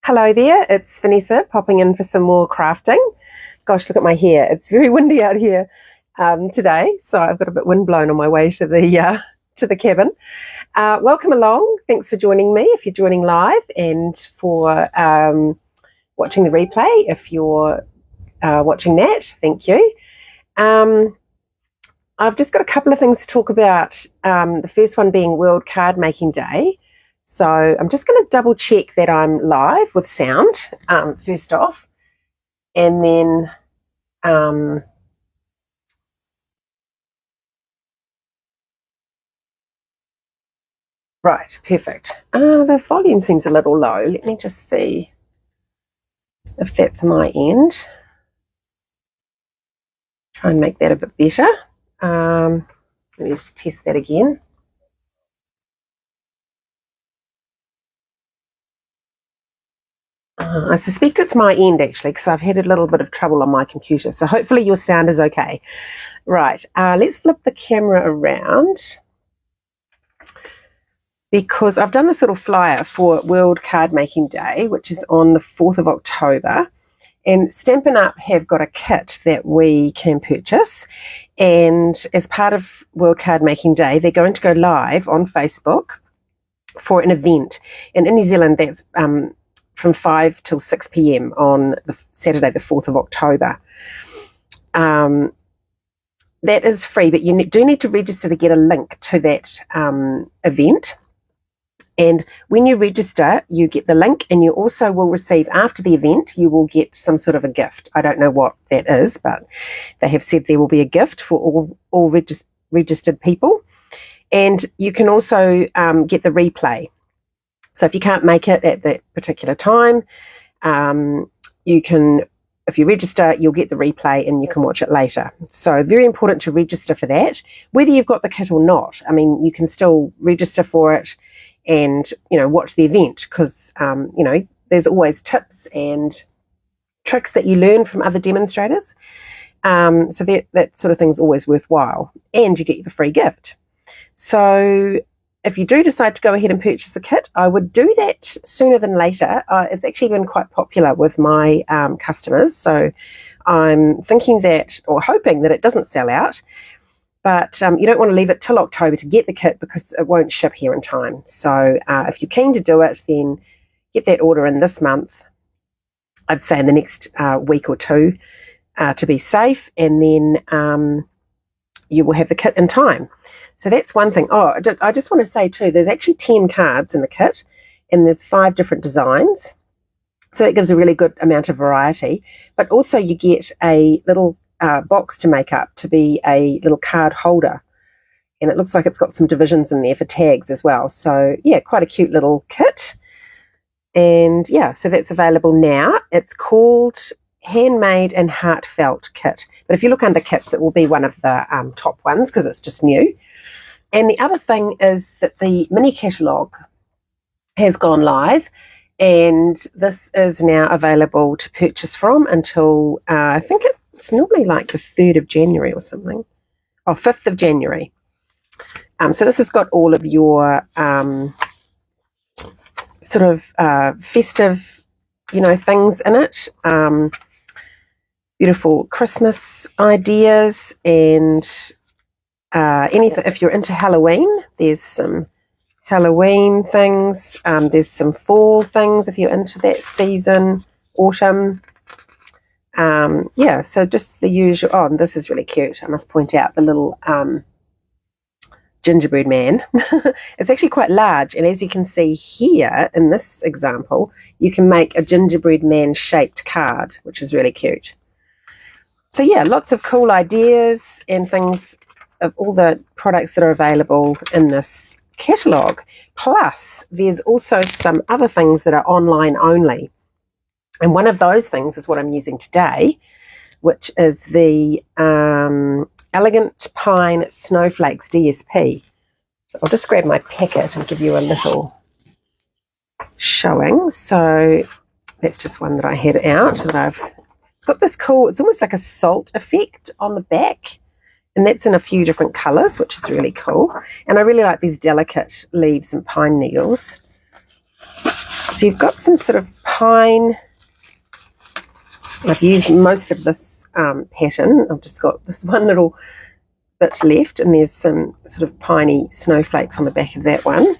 Hello there, it's Vanessa popping in for some more crafting. Gosh, look at my hair. It's very windy out here today, so I've got a bit windblown on my way to the cabin. Welcome along. Thanks for joining me if you're joining live, and for watching the replay if you're watching that. Thank you. I've just got a couple of things to talk about. The first one being World Card Making Day. So I'm just going to double check that I'm live with sound first off, and then right, perfect. The volume seems a little low. Let me just see if that's my end. Try and make that a bit better. Let me just test that again. I suspect it's my end actually, because I've had a little bit of trouble on my computer, so hopefully your sound is okay. Right, let's flip the camera around, because I've done this little flyer for World Card Making Day, which is on the 4th of October, and Stampin' Up have got a kit that we can purchase, and as part of World Card Making Day they're going to go live on Facebook for an event, and in New Zealand that's from 5 till 6 p.m. on the Saturday, the 4th of October. That is free, but you do need to register to get a link to that event. And when you register, you get the link, and you also will receive, after the event, you will get some sort of a gift. I don't know what that is, but they have said there will be a gift for all registered people. And you can also get the replay. So if you can't make it at that particular time, you can, if you register, you'll get the replay and you can watch it later. So very important to register for that, whether you've got the kit or not. I mean, you can still register for it and, watch the event, because, there's always tips and tricks that you learn from other demonstrators. So that sort of thing is always worthwhile, and you get the free gift. So if you do decide to go ahead and purchase the kit, I would do that sooner than later. It's actually been quite popular with my customers, so I'm thinking that, or hoping that it doesn't sell out. But you don't want to leave it till October to get the kit, because it won't ship here in time. So if you're keen to do it, then get that order in this month. I'd say in the next week or two to be safe, and then you will have the kit in time. So that's one thing. Oh, I just want to say too, there's actually 10 cards in the kit, and there's 5 different designs. So that gives a really good amount of variety. But also you get a little box to make up to be a little card holder. And it looks like it's got some divisions in there for tags as well. So yeah, quite a cute little kit. And yeah, so that's available now. It's called Handmade and Heartfelt Kit. But if you look under kits, it will be one of the top ones, because it's just new. And the other thing is that the mini catalogue has gone live, and this is now available to purchase from until I think it's normally like the 3rd of January or something, or 5th of January. So this has got all of your sort of festive, things in it. Beautiful Christmas ideas, and anything. If you're into Halloween, there's some Halloween things. There's some fall things if you're into that season, autumn. Yeah, so just the usual. Oh, and this is really cute. I must point out the little gingerbread man. It's actually quite large, and as you can see here in this example, you can make a gingerbread man shaped card, which is really cute. So yeah, lots of cool ideas and things of all the products that are available in this catalogue. Plus, there's also some other things that are online only. And one of those things is what I'm using today, which is the Elegant Pine Snowflakes DSP. So I'll just grab my packet and give you a little showing. So that's just one that I had out that it's got this cool, it's almost like a salt effect on the back. And that's in a few different colours, which is really cool. And I really like these delicate leaves and pine needles. So you've got some sort of pine. I've used most of this pattern. I've just got this one little bit left, and there's some sort of piney snowflakes on the back of that one.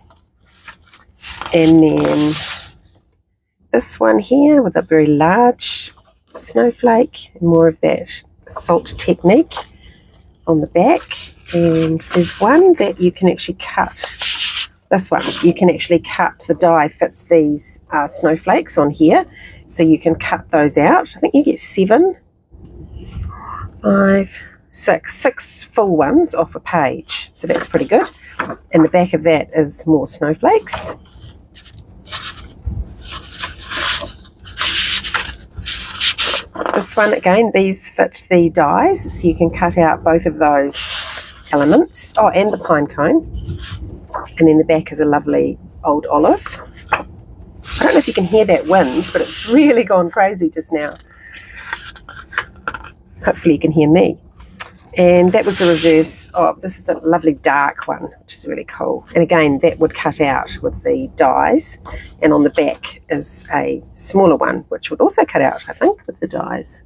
And then this one here with a very large snowflake, and more of that salt technique on the back. And there's one that you can actually cut. This one, you can actually cut, the die fits these snowflakes on here, so you can cut those out. I think you get 7, 5, 6 full ones off a page, so that's pretty good. And the back of that is more snowflakes. This one again, these fit the dies, so you can cut out both of those elements. Oh, and the pine cone. And then the back is a lovely old olive. I don't know if you can hear that wind, but it's really gone crazy just now. Hopefully you can hear me. And that was the reverse. Oh, this is a lovely dark one, which is really cool. And again, that would cut out with the dies. And on the back is a smaller one, which would also cut out, I think, with the dies.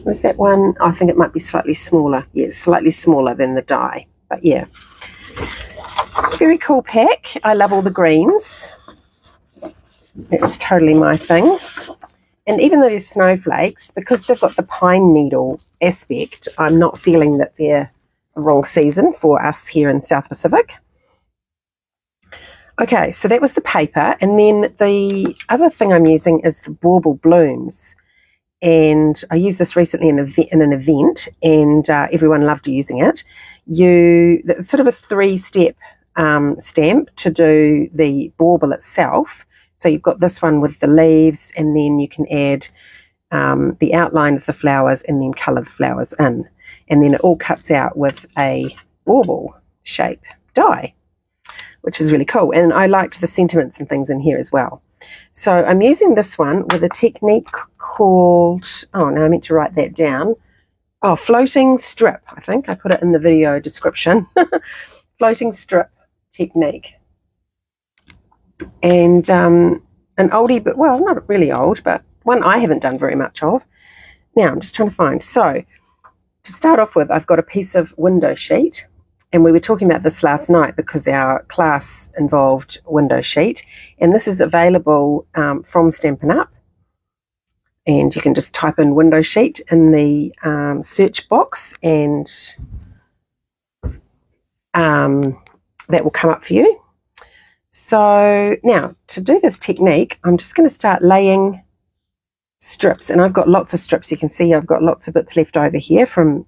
Where's that one? Oh, I think it might be slightly smaller. Yeah, it's slightly smaller than the die. But yeah. Very cool pack. I love all the greens. It's totally my thing. And even though there's snowflakes, because they've got the pine needle aspect, I'm not feeling that they're the wrong season for us here in South Pacific. Okay, so that was the paper. And then the other thing I'm using is the Bauble Blooms. And I used this recently in an event, and everyone loved using it. It's sort of a 3-step stamp to do the bauble itself. So you've got this one with the leaves, and then you can add the outline of the flowers and then colour the flowers in. And then it all cuts out with a bauble shape die, which is really cool. And I liked the sentiments and things in here as well. So I'm using this one with a technique called, oh no, I meant to write that down. Oh, floating strip. I think I put it in the video description. Floating strip technique. And an oldie, but well, not really old, but one I haven't done very much of. Now I'm just trying to find. So to start off with, I've got a piece of window sheet. And we were talking about this last night because our class involved window sheet. And this is available from Stampin' Up. And you can just type in window sheet in the search box, and that will come up for you. So now to do this technique, I'm just going to start laying strips. And I've got lots of strips. You can see I've got lots of bits left over here from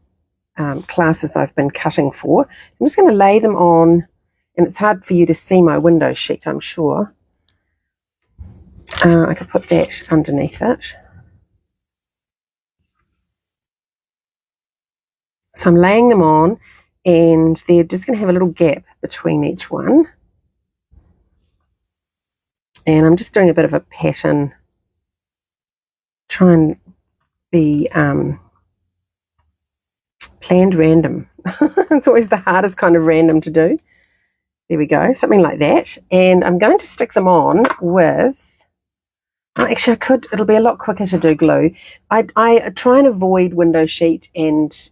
classes I've been cutting for. I'm just going to lay them on, and it's hard for you to see my window sheet, I'm sure. I could put that underneath it. So I'm laying them on, and they're just going to have a little gap between each one. And I'm just doing a bit of a pattern, try and be planned random. It's always the hardest kind of random to do. There we go, something like that. And I'm going to stick them on with, actually I could, it'll be a lot quicker to do glue. I try and avoid window sheet and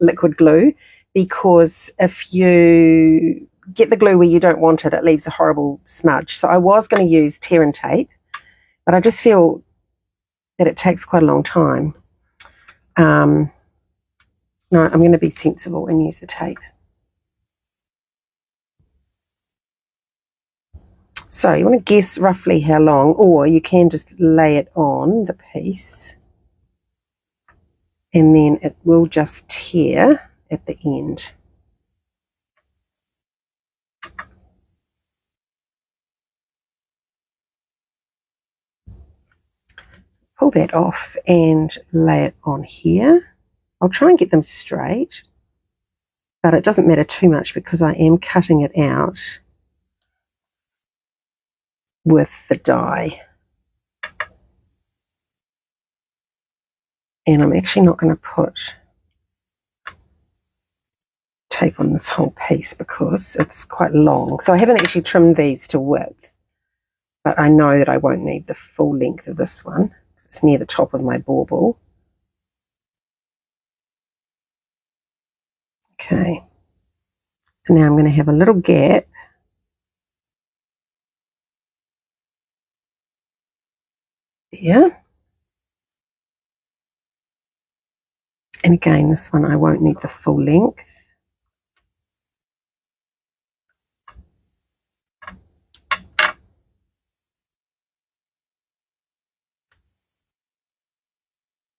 liquid glue, because if you get the glue where you don't want it, it leaves a horrible smudge. So I was going to use tear and tape, but I just feel that it takes quite a long time. No, I'm going to be sensible and use the tape. So you want to guess roughly how long, or you can just lay it on the piece, and then it will just tear at the end. Pull that off and lay it on here. I'll try and get them straight, but it doesn't matter too much because I am cutting it out with the die. And I'm actually not going to put tape on this whole piece because it's quite long. So I haven't actually trimmed these to width. but I know that I won't need the full length of this one because it's near the top of my bauble. Okay, so now I'm going to have a little gap there. And again, this one I won't need the full length.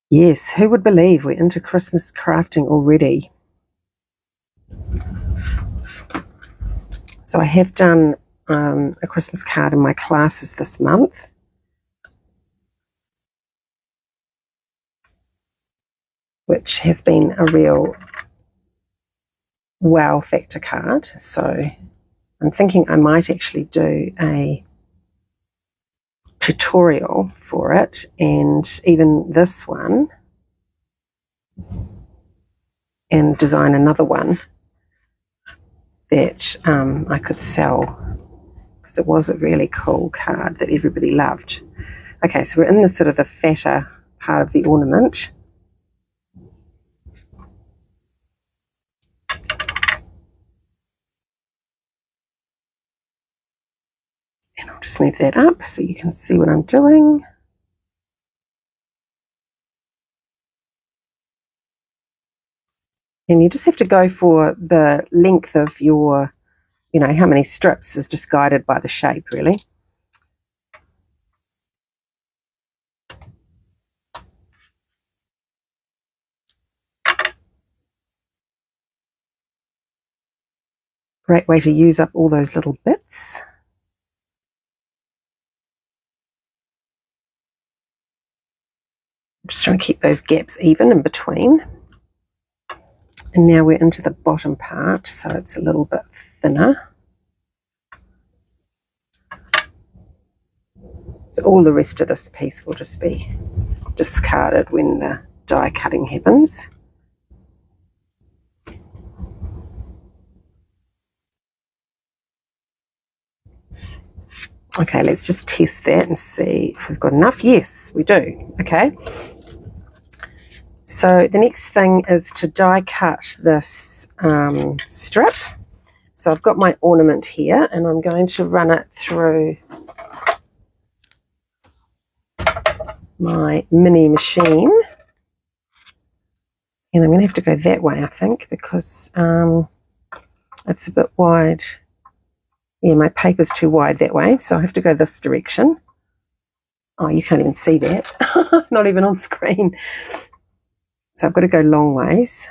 Yes, who would believe we're into Christmas crafting already? So I have done a Christmas card in my classes this month. Which has been a real wow factor card. So I'm thinking I might actually do a tutorial for it, and even this one, and design another one that I could sell, because it was a really cool card that everybody loved. Okay, so we're in the sort of the fatter part of the ornament. And I'll just move that up so you can see what I'm doing. And you just have to go for the length of your, you know, how many strips is just guided by the shape, really. Great way to use up all those little bits. I'm just trying to keep those gaps even in between. And now we're into the bottom part, so it's a little bit thinner. So all the rest of this piece will just be discarded when the die cutting happens. Okay, let's just test that and see if we've got enough. Yes, we do. Okay. So the next thing is to die cut this strip. So I've got my ornament here, and I'm going to run it through my mini machine. And I'm going to have to go that way, I think, because it's a bit wide. Yeah, my paper's too wide that way, so I have to go this direction. Oh, you can't even see that. Not even on screen. So I've got to go long ways.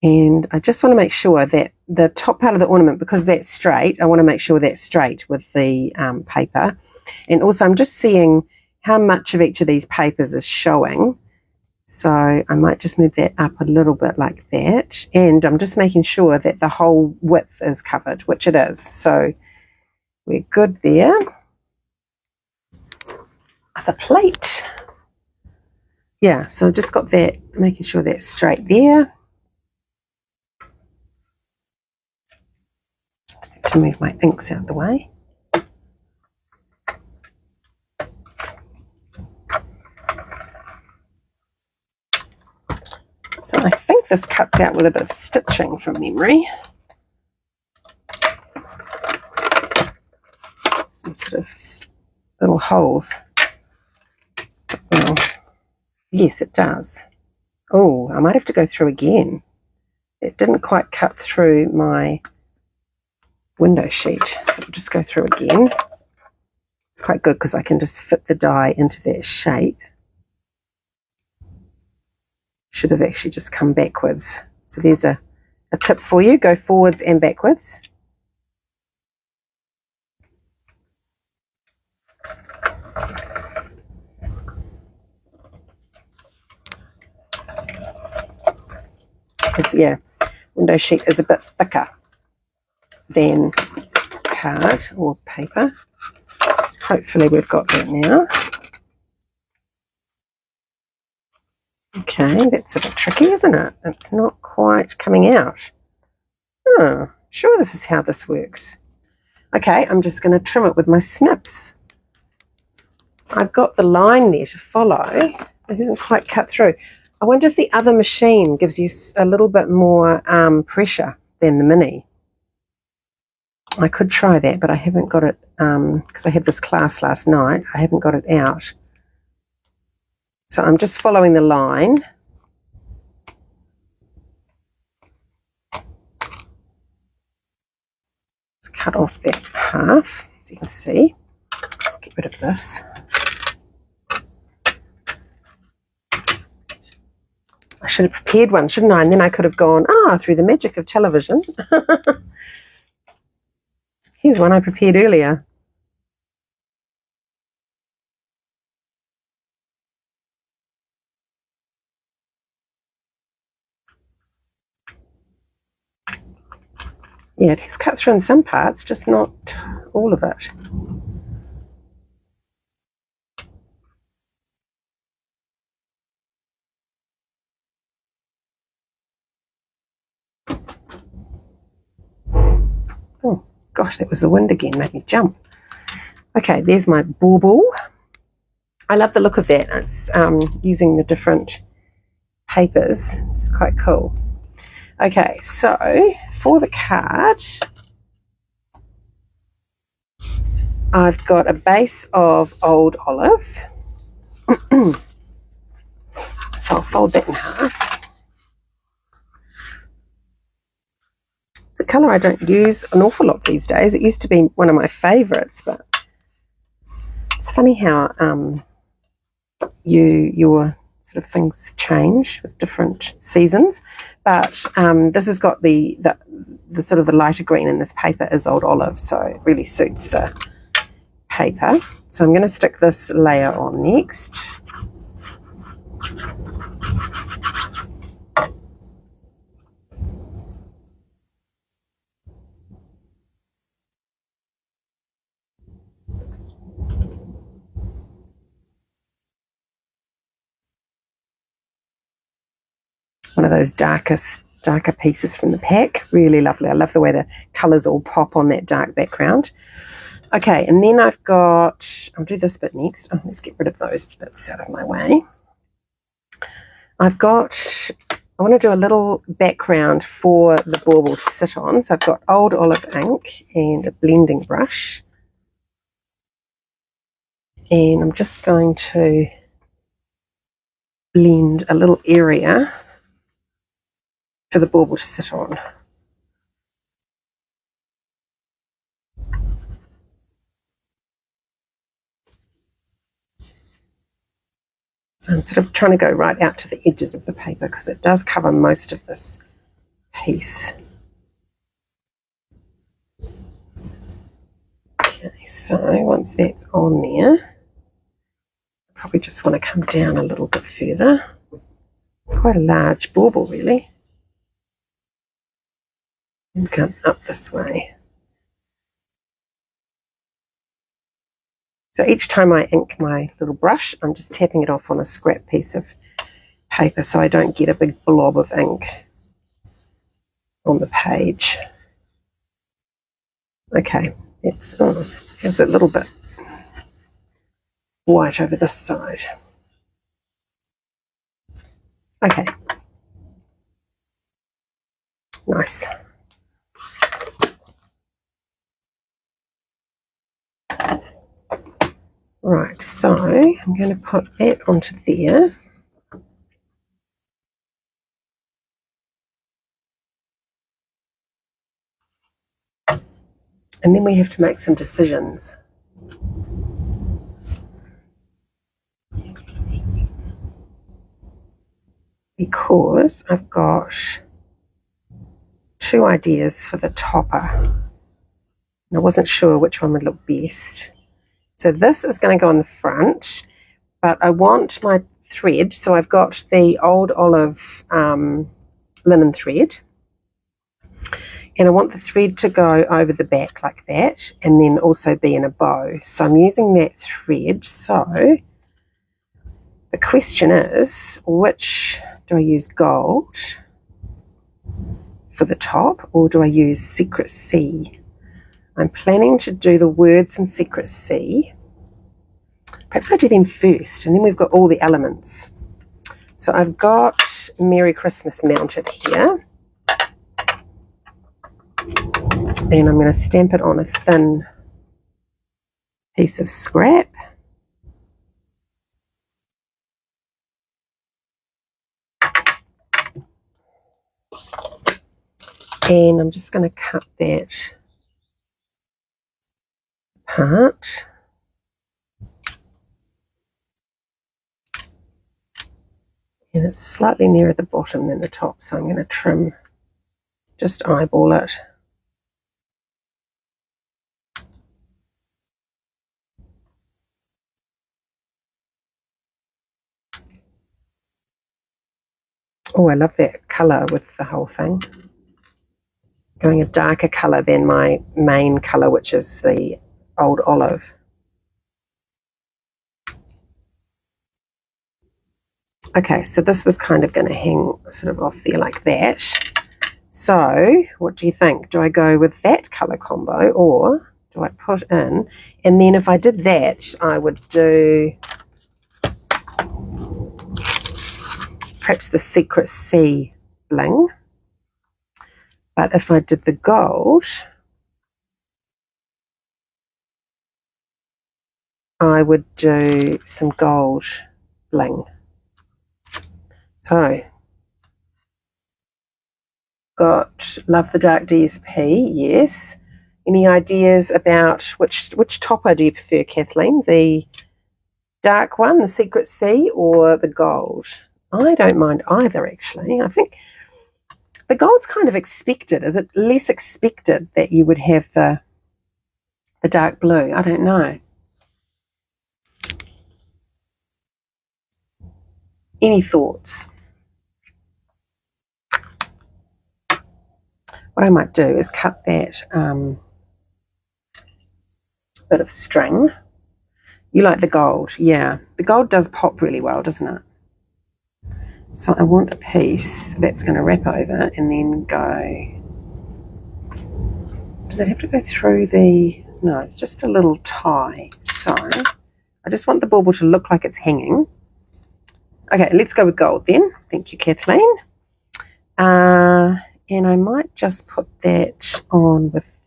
And I just want to make sure that the top part of the ornament, because that's straight, I want to make sure that's straight with the paper. And also I'm just seeing how much of each of these papers is showing. So I might just move that up a little bit like that. And I'm just making sure that the whole width is covered, which it is. So we're good there. The plate. Yeah, so I've just got that, making sure that's straight there. Just have to move my inks out of the way. So I think this cuts out with a bit of stitching from memory. Some sort of little holes. Well, yes, it does. Oh, I might have to go through again. It didn't quite cut through my window sheet, so I'll just go through again. It's quite good because I can just fit the die into that shape. Should have actually just come backwards. So there's a tip for you, go forwards and backwards. Because, yeah, window sheet is a bit thicker than card or paper. Hopefully we've got that now. Okay, that's a bit tricky, isn't it? It's not quite coming out. Oh, sure this is how this works. Okay, I'm just going to trim it with my snips. I've got the line there to follow. It hasn't quite cut through. I wonder if the other machine gives you a little bit more pressure than the mini. I could try that, but I haven't got it, because I had this class last night. I haven't got it out. So I'm just following the line. Let's cut off that half, as you can see. Get rid of this. I should have prepared one, shouldn't I? And then I could have gone, through the magic of television. Here's one I prepared earlier. Yeah, it has cut through in some parts, just not all of it. Oh, gosh, that was the wind again, made me jump. Okay, there's my bauble. I love the look of that. It's using the different papers. It's quite cool. Okay, so for the card, I've got a base of old olive. So I'll fold that in half. It's a colour I don't use an awful lot these days. It used to be one of my favourites, but it's funny how your sort of things change with different seasons. But this has got the sort of the lighter green in this paper is old olive, so it really suits the paper. So I'm going to stick this layer on next. One of those darker pieces from the pack. Really lovely. I love the way the colours all pop on that dark background. Okay, and then I've got, I'll do this bit next. Oh, let's get rid of those bits out of my way. I want to do a little background for the bauble to sit on. So I've got old olive ink and a blending brush. And I'm just going to blend a little area for the bauble to sit on. So I'm sort of trying to go right out to the edges of the paper because it does cover most of this piece. Okay, so once that's on there, I probably just want to come down a little bit further. It's quite a large bauble, really. And come up this way. So each time I ink my little brush, I'm just tapping it off on a scrap piece of paper so I don't get a big blob of ink on the page. Okay, it's feels a little bit white over this side. Okay, nice. Right, so I'm going to put that onto there. And then we have to make some decisions. Because I've got two ideas for the topper. And I wasn't sure which one would look best. So this is going to go on the front, but I want my thread, so I've got the old olive linen thread, and I want the thread to go over the back like that, and then also be in a bow. So I'm using that thread. So the question is, which do I use, gold for the top, or do I use Secret Sea I'm planning to do the words in Secret C. Perhaps I do them first, and then we've got all the elements. So I've got Merry Christmas mounted here. And I'm going to stamp it on a thin piece of scrap. And I'm just going to cut that apart. And it's slightly nearer the bottom than the top, so I'm going to trim, just eyeball it. Oh, I love that colour with the whole thing. Going a darker colour than my main colour, which is the old olive. Okay, so this was kind of going to hang sort of off there like that. So, what do you think? Do I go with that colour combo, or do I put in, and then if I did that, I would do perhaps the Secret C bling. But if I did the gold, I would do some gold bling. So, got Love the Dark DSP, yes. Any ideas about which topper do you prefer, Kathleen? The dark one, the Secret C, or the gold? I don't mind either, actually. I think the gold's kind of expected. Is it less expected that you would have the dark blue? I don't know. Any thoughts? What I might do is cut that bit of string. You like the gold? Yeah. The gold does pop really well, doesn't it? So I want a piece that's going to wrap over and then go... Does it have to go through the... No, it's just a little tie. So I just want the bauble to look like it's hanging. Okay, let's go with gold then. Thank you, Kathleen. And I might just put that on with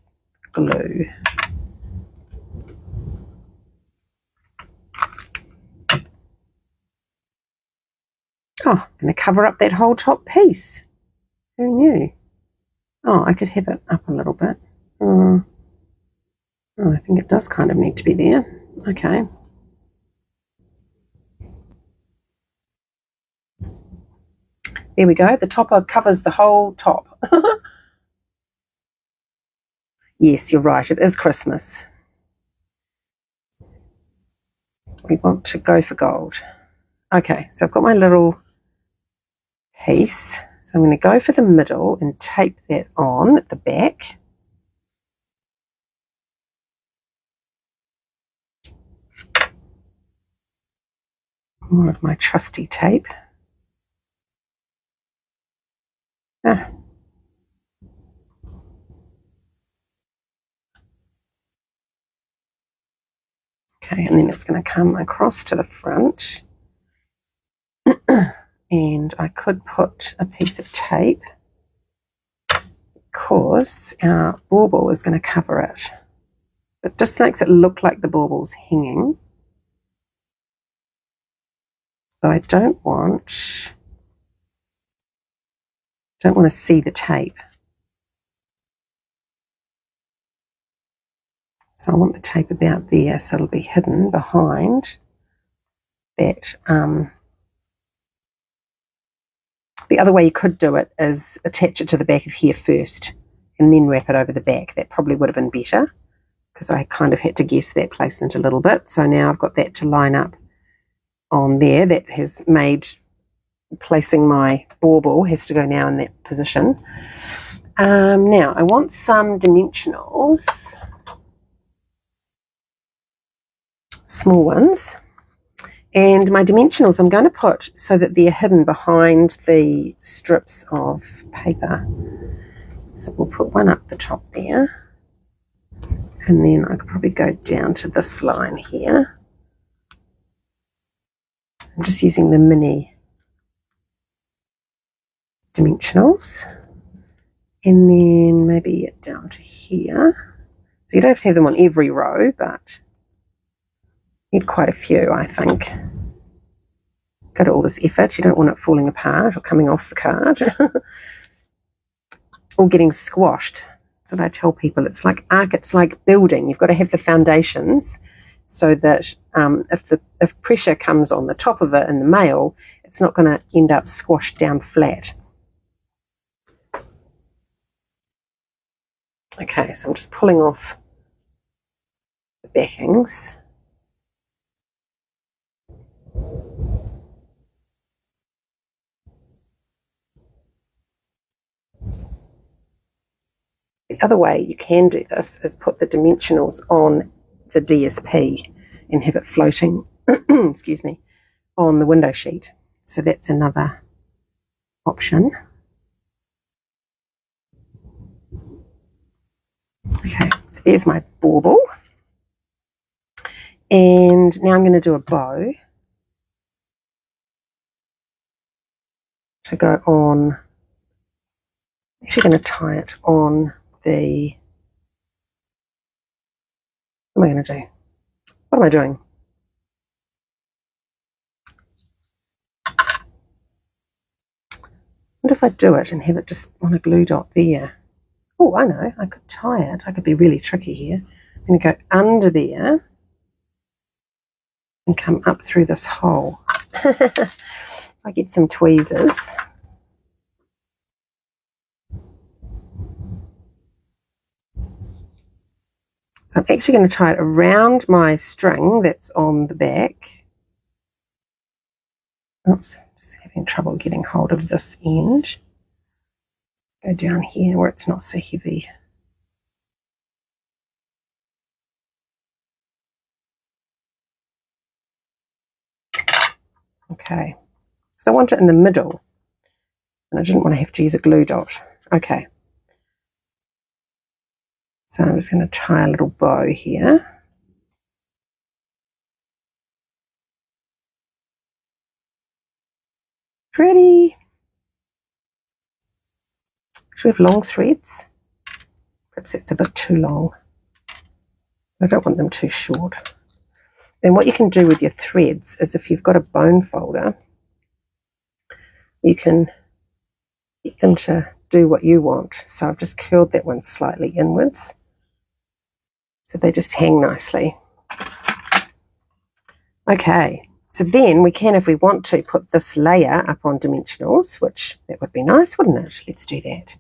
glue. Oh, I'm going to cover up that whole top piece. Who knew? Oh, I could have it up a little bit. Oh, I think it does kind of need to be there. Okay. There we go. The topper covers the whole top. Yes, you're right. It is Christmas. We want to go for gold. Okay, so I've got my little piece. So I'm going to go for the middle and tape that on at the back. More of my trusty tape. Ah. Okay, and then it's going to come across to the front. And I could put a piece of tape because our bauble is going to cover it. It just makes it look like the bauble's hanging. So I don't want to see the tape. So I want the tape about there, so it'll be hidden behind that. The other way you could do it is attach it to the back of here first and then wrap it over the back. That probably would have been better because I kind of had to guess that placement a little bit. So now I've got that to line up on there. That has made placing my bauble has to go now in that position. Now I want some dimensionals, small ones. And my dimensionals I'm going to put so that they're hidden behind the strips of paper. So we'll put one up the top there. And then I could probably go down to this line here. I'm just using the mini dimensionals. And then maybe down to here. So you don't have to have them on every row, but you need quite a few, I think. Go to all this effort. You don't want it falling apart or coming off the card or getting squashed. That's what I tell people. It's like building. You've got to have the foundations so that if pressure comes on the top of it in the mail, it's not going to end up squashed down flat. Okay, so I'm just pulling off the backings. The other way you can do this is put the dimensionals on the DSP and have it floating, excuse me, on the window sheet. So that's another option. Okay, so there's my bauble. And now I'm going to do a bow to go on. I'm actually going to tie it on the, what am I going to do? What am I doing? I wonder if I do it and have it just on a glue dot there. Oh, I know, I could tie it. I could be really tricky here. I'm going to go under there and come up through this hole. I get some tweezers. So I'm actually going to tie it around my string that's on the back. Oops, just having trouble getting hold of this end. Go down here where it's not so heavy. Okay, so I want it in the middle, and I didn't want to have to use a glue dot. Okay. So I'm just going to tie a little bow here. Pretty. Should we have long threads? Perhaps it's a bit too long. I don't want them too short. And what you can do with your threads is if you've got a bone folder, you can get them to do what you want. So I've just curled that one slightly inwards, so they just hang nicely. Okay, so then we can, if we want to, put this layer up on dimensionals, which that would be nice, wouldn't it? Let's do that.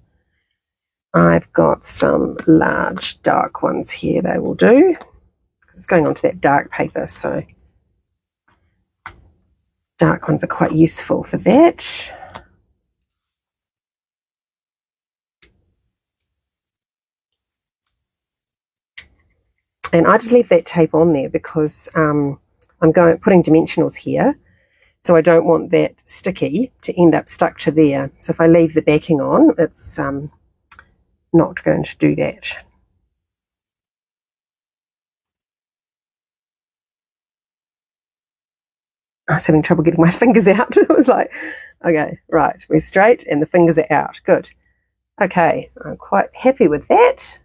I've got some large dark ones here, they will do. It's going onto that dark paper, so dark ones are quite useful for that. And I just leave that tape on there because I'm putting dimensionals here, so I don't want that sticky to end up stuck to there. So if I leave the backing on, it's not going to do that. I was having trouble getting my fingers out. It was like, okay, right, we're straight and the fingers are out. Good. Okay, I'm quite happy with that.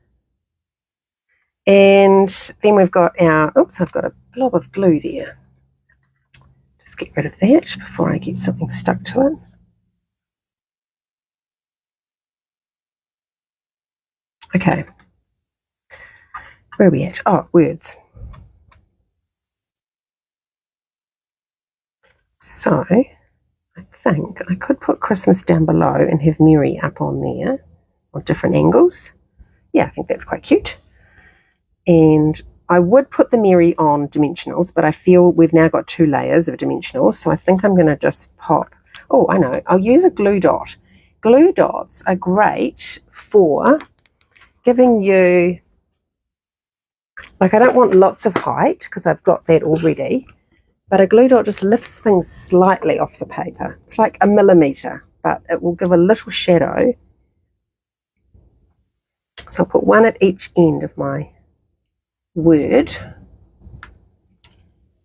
And then we've got our, oops, I've got a blob of glue there. Just get rid of that before I get something stuck to it. Okay. Where are we at? Oh, words. So I think I could put Christmas down below and have Mary up on there on different angles. Yeah, I think that's quite cute. And I would put the Mary on dimensionals, but I feel we've now got 2 layers of dimensionals, so I think I'm going to just pop, oh, I know, I'll use a glue dot. Glue dots are great for giving you, like I don't want lots of height because I've got that already, but a glue dot just lifts things slightly off the paper. It's like a millimetre, but it will give a little shadow. So I'll put one at each end of my word.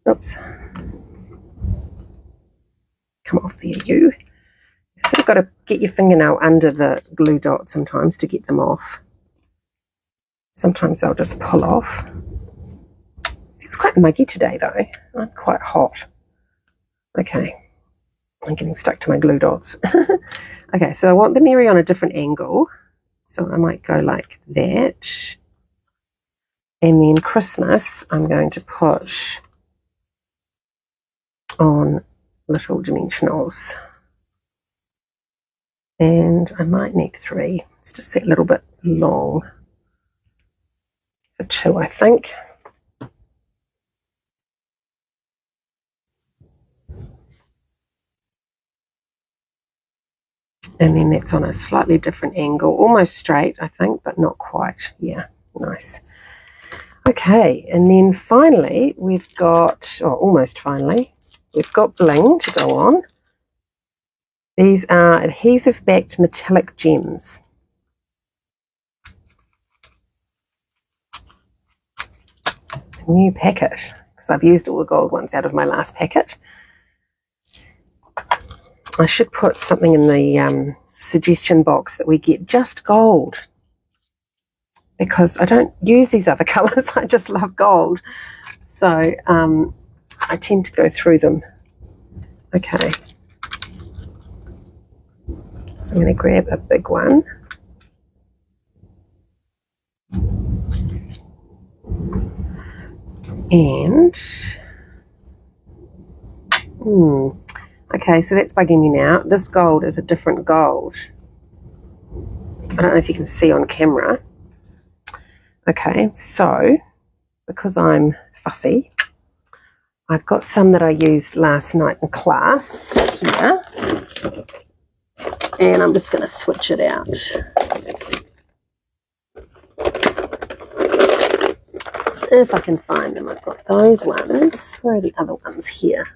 Oops. Come off there, you. You've sort of got to get your fingernail under the glue dot sometimes to get them off. Sometimes they'll just pull off. It's quite muggy today though. I'm quite hot. Okay. I'm getting stuck to my glue dots. Okay, so I want the Mary on a different angle. So I might go like that. And then Christmas, I'm going to put on little dimensionals. And I might need 3. It's just that little bit long for 2, I think. And then that's on a slightly different angle, almost straight, I think, but not quite. Yeah, nice. Okay, and then finally, we've got, or almost finally, we've got bling to go on. These are adhesive-backed metallic gems. New packet, because I've used all the gold ones out of my last packet. I should put something in the suggestion box that we get just gold, because I don't use these other colours. I just love gold. So I tend to go through them. Okay. So I'm going to grab a big one. And, okay, so that's bugging me now. This gold is a different gold. I don't know if you can see on camera. Okay, so because I'm fussy, I've got some that I used last night in class here. And I'm just going to switch it out. If I can find them, I've got those ones. Where are the other ones here?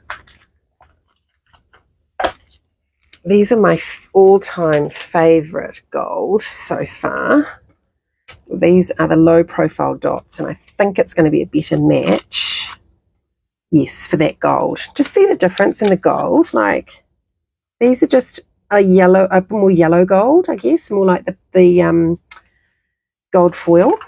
These are my all-time favourite gold so far. These are the low-profile dots, and I think it's going to be a better match. Yes, for that gold. Just see the difference in the gold. Like, these are just a more yellow gold, I guess, more like the gold foil.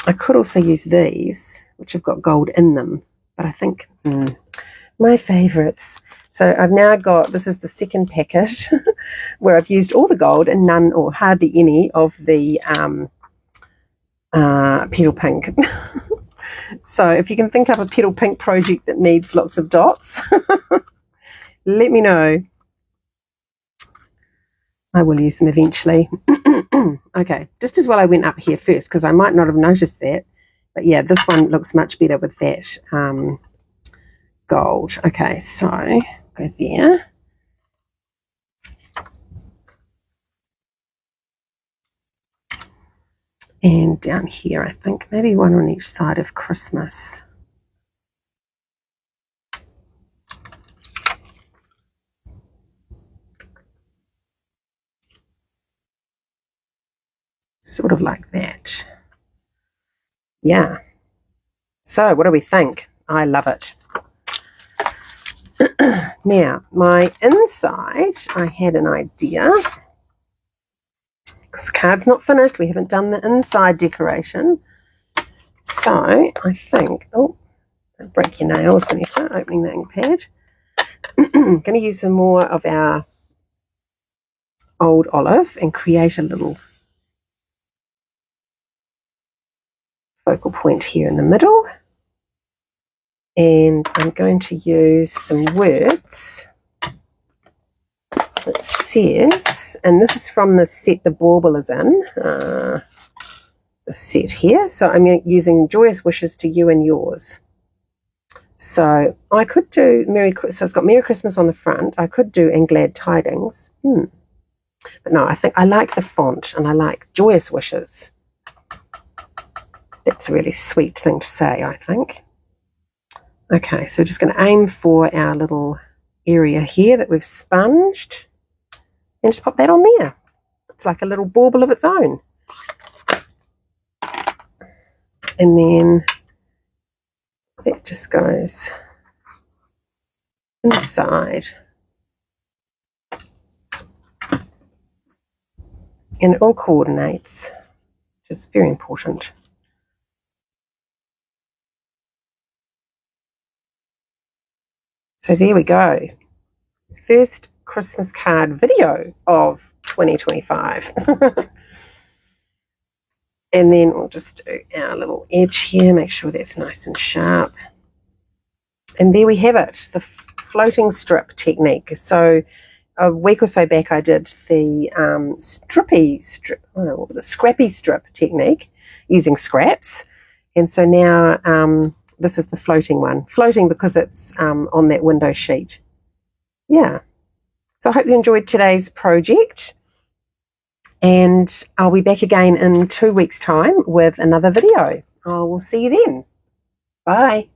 I could also use these, which have got gold in them, but I think my favourites. So I've now got, this is the second packet where I've used all the gold and none or hardly any of the petal pink. So if you can think up a petal pink project that needs lots of dots, let me know. I will use them eventually. Okay, just as well I went up here first, because I might not have noticed that. But yeah, this one looks much better with that gold. Okay, so go there. And down here, I think maybe one on each side of Christmas. Sort of like that. Yeah. So what do we think? I love it. Now, my inside, I had an idea. Because the card's not finished. We haven't done the inside decoration. So I think, oh, don't break your nails when you start opening the ink pad. I'm going to use some more of our old olive and create a little focal point here in the middle. And I'm going to use some words that says, and this is from the set the Bauble is in, the set here. So I'm using Joyous Wishes to You and Yours. So I could do so it's got Merry Christmas on the front. I could do And Glad Tidings. But no, I think I like the font and I like Joyous Wishes. That's a really sweet thing to say, I think. Okay, so we're just going to aim for our little area here that we've sponged and just pop that on there. It's like a little bauble of its own. and then that just goes inside. And it all coordinates, which is very important. So there we go. First Christmas card video of 2025. And then we'll just do our little edge here, make sure that's nice and sharp. And there we have it, the floating strip technique. So a week or so back I did the scrappy strip technique using scraps. And so now this is the floating one. Floating because it's on that window sheet. Yeah. So I hope you enjoyed today's project. And I'll be back again in 2 weeks' time with another video. I will see you then. Bye.